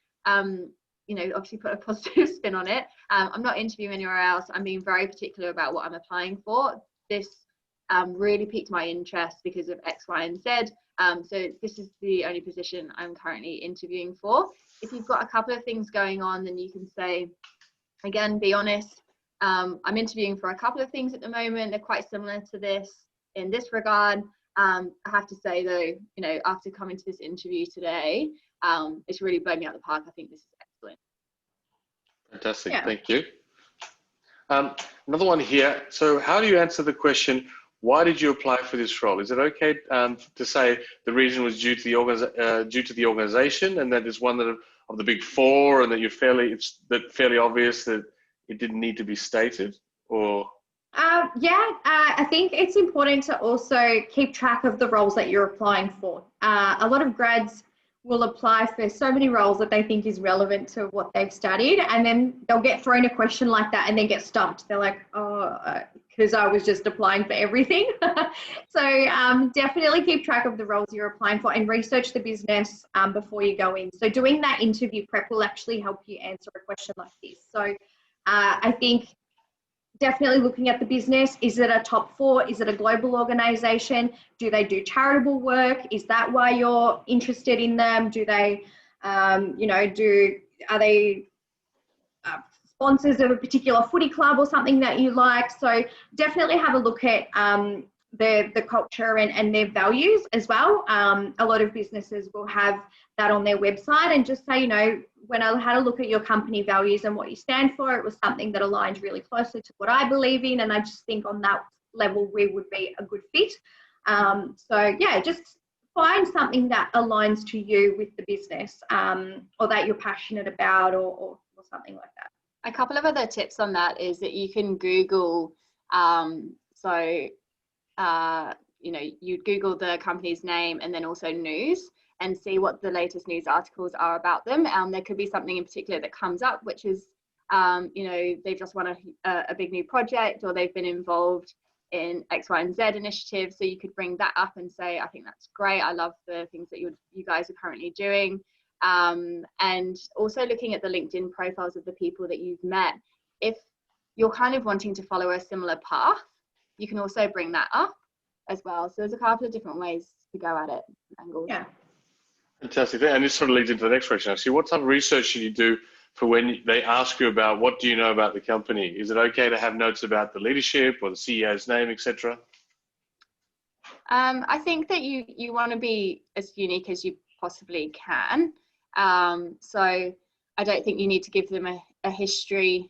you know, obviously put a positive spin on it. I'm not interviewing anywhere else. I'm being very particular about what I'm applying for. This really piqued my interest because of X, Y, and Z. So this is the only position I'm currently interviewing for. If you've got a couple of things going on, then you can say, again, be honest. I'm interviewing for a couple of things at the moment. They're quite similar to this in this regard. I have to say though, you know, after coming to this interview today, it's really blown me out of the park. I think this is excellent. Fantastic, yeah. Thank you. Another one here. So how do you answer the question, why did you apply for this role? Is it okay to say the reason was due to the organization and that is one of the big four and that it's fairly obvious that it didn't need to be stated? Or I think it's important to also keep track of the roles that you're applying for. A lot of grads will apply for so many roles that they think is relevant to what they've studied, and then they'll get thrown a question like that and then get stumped. They're like, oh, because I was just applying for everything. So definitely keep track of the roles you're applying for and research the business before you go in. So doing that interview prep will actually help you answer a question like this. So I think definitely looking at the business. Is it a top four? Is it a global organization? Do they do charitable work? Is that why you're interested in them? Do they, you know, are they sponsors of a particular footy club or something that you like? So definitely have a look at the culture and their values as well. A lot of businesses will have that on their website, and just say, you know, when I had a look at your company values and what you stand for, it was something that aligned really closely to what I believe in, and I just think on that level we would be a good fit. So yeah, just find something that aligns to you with the business, or that you're passionate about, or something like that. A couple of other tips on that is that you can Google, you know, you'd Google the company's name and then also news, and see what the latest news articles are about them. There could be something in particular that comes up, which is, you know, they've just won a big new project, or they've been involved in X, Y, and Z initiatives. So you could bring that up and say, I think that's great. I love the things that you guys are currently doing. And also looking at the LinkedIn profiles of the people that you've met. If you're kind of wanting to follow a similar path, you can also bring that up as well. So there's a couple of different ways to go at it, angles. Yeah. Fantastic. And this sort of leads into the next question. Actually, what type of research should you do for when they ask you about what do you know about the company? Is it okay to have notes about the leadership or the CEO's name, etc.? I think that you want to be as unique as you possibly can. So I don't think you need to give them a history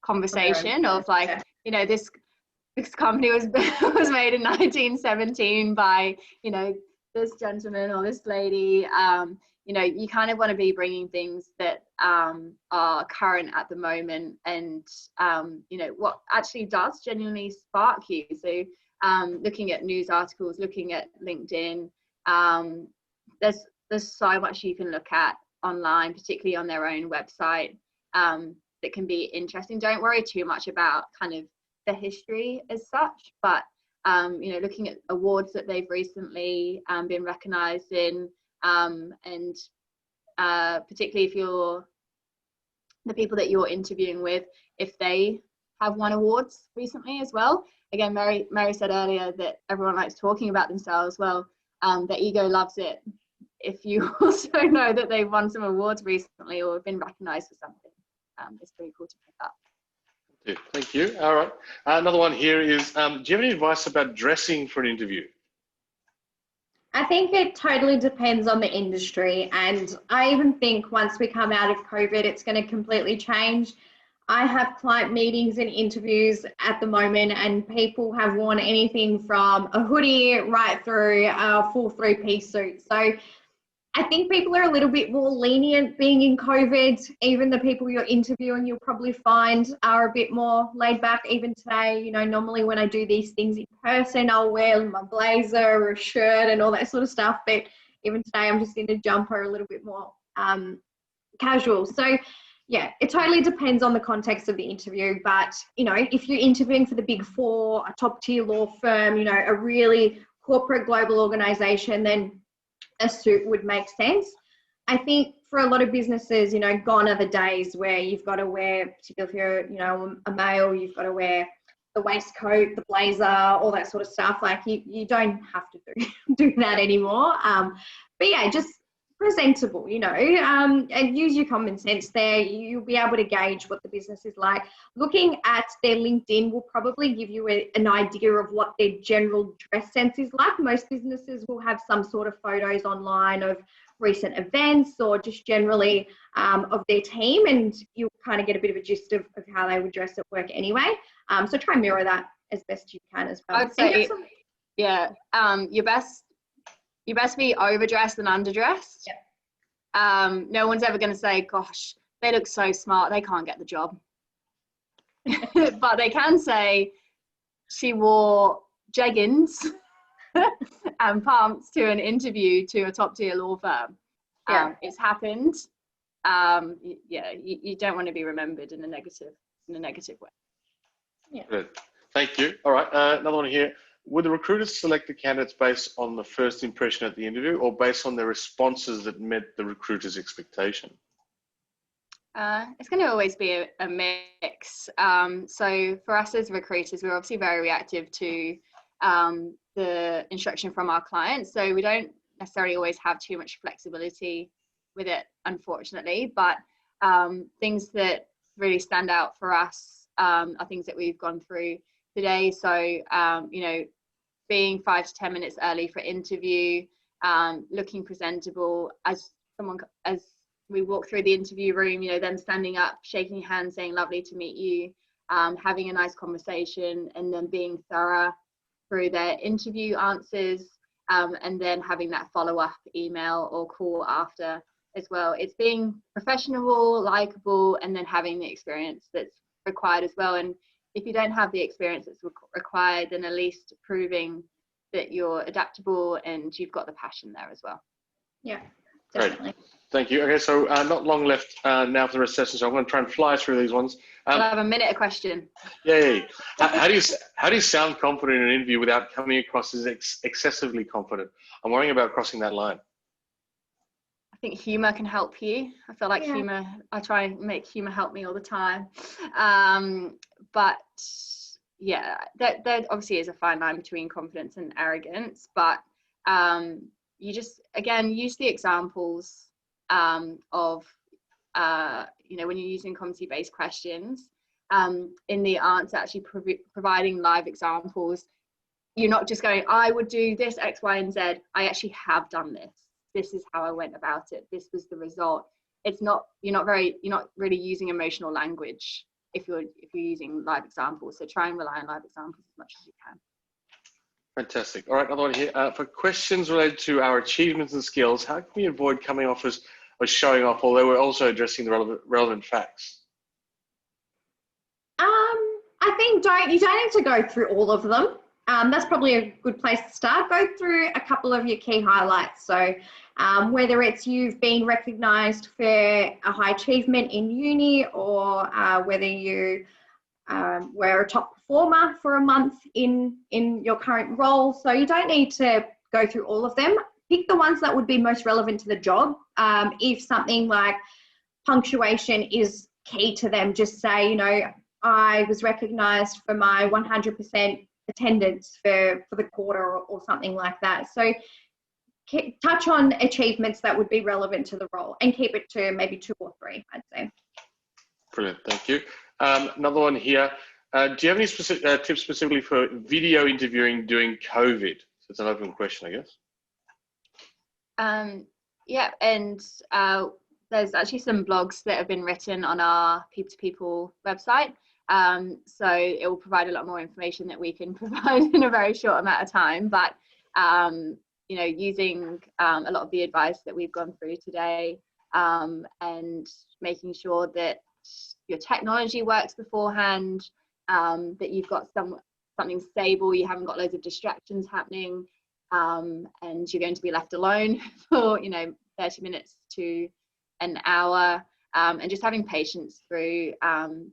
conversation of like, yeah, you know, this company was made in 1917 by, you know, this gentleman or this lady. You know, you kind of want to be bringing things that are current at the moment, and you know, what actually does genuinely spark you. So looking at news articles, looking at LinkedIn, There's so much you can look at online, particularly on their own website, that can be interesting. Don't worry too much about kind of the history as such, but you know, looking at awards that they've recently been recognised in, and particularly if you're the people that you're interviewing with, if they have won awards recently as well. Again, Mary said earlier that everyone likes talking about themselves. Well, the ego loves it if you also know that they've won some awards recently or have been recognised for something. It's pretty cool to pick up. Thank you. All right. Another one here is, do you have any advice about dressing for an interview? I think it totally depends on the industry. And I even think once we come out of COVID, it's going to completely change. I have client meetings and interviews at the moment, and people have worn anything from a hoodie right through a full three-piece suit. So I think people are a little bit more lenient being in COVID. Even the people you're interviewing, you'll probably find are a bit more laid back. Even today, you know, normally when I do these things in person, I'll wear my blazer or a shirt and all that sort of stuff. But even today, I'm just in a jumper, a little bit more casual. So yeah, it totally depends on the context of the interview. But, you know, if you're interviewing for the Big Four, a top tier law firm, you know, a really corporate global organization, then a suit would make sense. I think for a lot of businesses, you know, gone are the days where you've got to wear, particularly if you're, you know, a male, you've got to wear the waistcoat, the blazer, all that sort of stuff. Like you don't have to do that anymore. But yeah, just presentable, you know, and use your common sense there. You'll be able to gauge what the business is like. Looking at their LinkedIn will probably give you an idea of what their general dress sense is like. Most businesses will have some sort of photos online of recent events or just generally of their team, and you'll kind of get a bit of a gist of how they would dress at work anyway. So try and mirror that as best you can as well. I'd say, yeah, you best be overdressed than underdressed. Yep. No one's ever going to say, gosh, they look so smart, they can't get the job. But they can say she wore jeggings and pumps to an interview to a top tier law firm. It's happened. Yeah, you don't want to be remembered in a negative way. Yeah. Good. Thank you. All right, another one here. Would the recruiters select the candidates based on the first impression at the interview or based on their responses that met the recruiter's expectation? It's going to always be a mix. So for us as recruiters, we're obviously very reactive to the instruction from our clients. So we don't necessarily always have too much flexibility with it, unfortunately. But things that really stand out for us are things that we've gone through today. So, you know, being 5 to 10 minutes early for interview, looking presentable as we walk through the interview room, you know, them standing up, shaking hands, saying lovely to meet you, having a nice conversation, and then being thorough through their interview answers, and then having that follow-up email or call after as well. It's being professional, likable, and then having the experience that's required as well. And if you don't have the experience that's required, then at least proving that you're adaptable and you've got the passion there as well. Yeah, definitely. Great. Thank you. Okay, so not long left now for the rest of the session, so I'm going to try and fly through these ones. I'll have a minute a question. Yay. How do you sound confident in an interview without coming across as excessively confident? I'm worrying about crossing that line. I think humor can help you. I feel like humor, I try and make humor help me all the time. But yeah, there obviously is a fine line between confidence and arrogance, but you just, again, use the examples of, you know, when you're using competency-based questions, in the answer, actually providing live examples. You're not just going, I would do this, X, Y, and Z. I actually have done this. This is how I went about it. This was the result. It's not, you're not really using emotional language if you're using live examples. So try and rely on live examples as much as you can. Fantastic. All right, another one here. For questions related to our achievements and skills, how can we avoid coming off as showing off, although we're also addressing the relevant facts? I think you don't need to go through all of them. that's probably a good place to start. Go through a couple of your key highlights. So whether it's you've been recognised for a high achievement in uni, or whether you were a top performer for a month in your current role. So you don't need to go through all of them. Pick the ones that would be most relevant to the job. If something like punctuation is key to them, just say, you know, I was recognised for my 100% attendance for the quarter, or something like that. So touch on achievements that would be relevant to the role, and keep it to maybe 2 or 3, I'd say. Brilliant, thank you. Another one here. Do you have any specific tips specifically for video interviewing during COVID? So it's an open question, I guess. Yeah, and there's actually some blogs that have been written on our People-to-People website. So it will provide a lot more information that we can provide in a very short amount of time. But, you know, using a lot of the advice that we've gone through today, and making sure that your technology works beforehand, that you've got something stable, you haven't got loads of distractions happening, and you're going to be left alone for, you know, 30 minutes to an hour, and just having patience through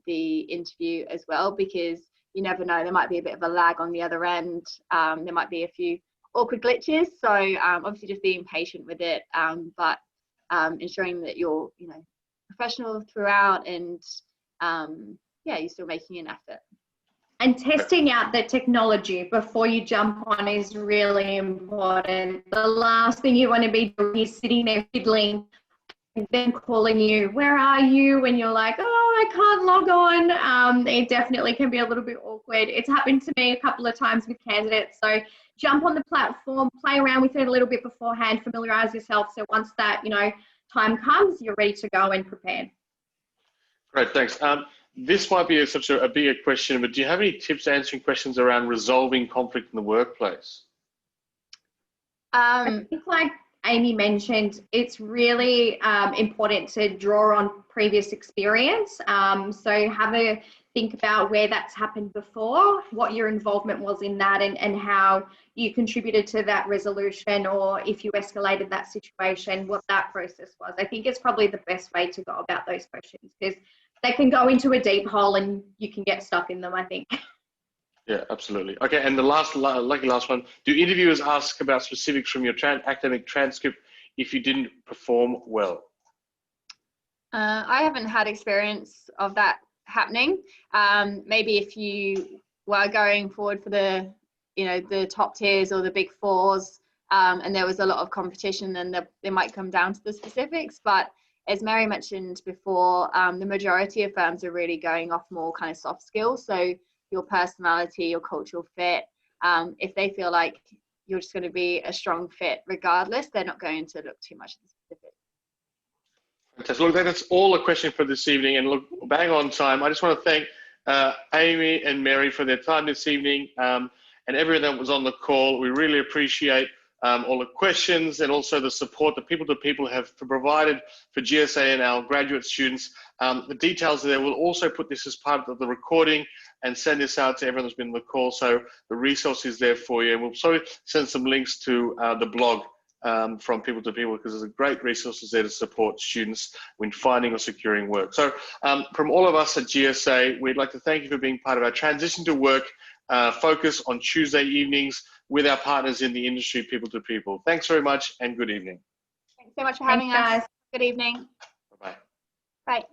the interview as well, because you never know, there might be a bit of a lag on the other end, there might be a few awkward glitches, so obviously just being patient with it, but ensuring that you're, you know, professional throughout, and yeah, you're still making an effort. And testing out the technology before you jump on is really important. The last thing you want to be doing is sitting there fiddling, and then calling you, where are you? When you're like, oh, I can't log on. It definitely can be a little bit awkward. It's happened to me a couple of times with candidates. So jump on the platform, play around with it a little bit beforehand, familiarize yourself. So once that, you know, time comes, you're ready to go and prepared. Great, thanks. This might be such a bigger question, but do you have any tips answering questions around resolving conflict in the workplace? I think, like Aimee mentioned, it's really important to draw on previous experience. So have a think about where that's happened before, what your involvement was in that, and how you contributed to that resolution, or if you escalated that situation, what that process was. I think it's probably the best way to go about those questions, because they can go into a deep hole and you can get stuck in them, I think. Yeah, absolutely. Okay, and the last one. Do interviewers ask about specifics from your academic transcript if you didn't perform well? I haven't had experience of that happening. Maybe if you were going forward for the, you know, the top tiers or the big fours, and there was a lot of competition, then they might come down to the specifics. But as Mary mentioned before, the majority of firms are really going off more kind of soft skills. So your personality, your cultural fit. If they feel like you're just going to be a strong fit regardless, they're not going to look too much at the specifics. Fantastic. Look, that's all the question for this evening, and look, bang on time. I just want to thank Aimee and Mary for their time this evening, and everyone that was on the call. We really appreciate all the questions and also the support that People-to-People have provided for GSA and our graduate students. The details there, we'll also put this as part of the recording and send this out to everyone that's been on the call, so the resource is there for you. And we'll sort of send some links to the blog from People-to-People, because there's a great resources there to support students when finding or securing work. So from all of us at GSA, we'd like to thank you for being part of our Transition to Work focus on Tuesday evenings with our partners in the industry, People-to-People. Thanks very much and good evening. Thanks so much for having us. Good evening. Bye-bye. Bye.